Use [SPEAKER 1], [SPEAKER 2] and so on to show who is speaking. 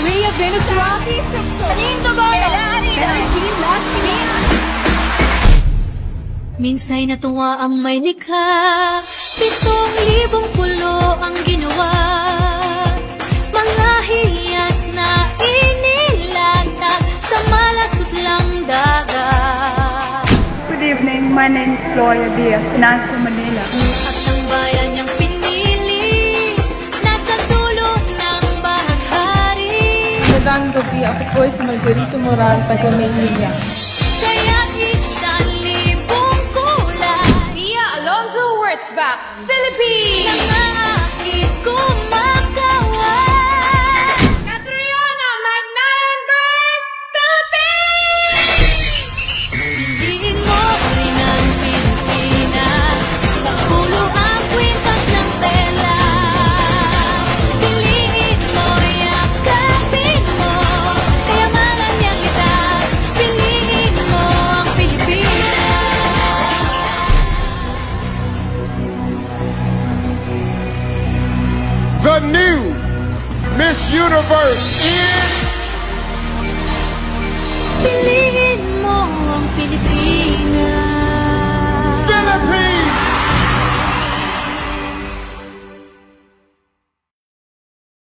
[SPEAKER 1] Maria Venus Rock, Lindo Goyo, Regine Lasky. Minsay natuwa ang may likha, 7,000 pulo ang ginawa. Mga hiyas na inilatag sa malasuklang dagat.
[SPEAKER 2] Good evening, my name is Gloria Diaz, Nasa Manila.
[SPEAKER 1] At ang bayan niyang pinili, nasa dulo ng bahaghari.
[SPEAKER 2] Magandang gabi, ako po si Margarito Moral, taga Maynila.
[SPEAKER 1] Kaya't 1,000 kulay,
[SPEAKER 3] Mia Alonzo Wurtzbach, Philippines.
[SPEAKER 1] nangakit kumagawa.
[SPEAKER 3] Catriona Magnarenberg, Philippines.
[SPEAKER 1] Piliin mo rin ang Pilipinas, napulo ang kwintas ng telas. Piliin mo, yakapin mo, kayamanan niyang litas. Piliin mo ang Pilipinas.
[SPEAKER 4] The new Miss Universe is...
[SPEAKER 1] Piliin mo ang Pilipinas.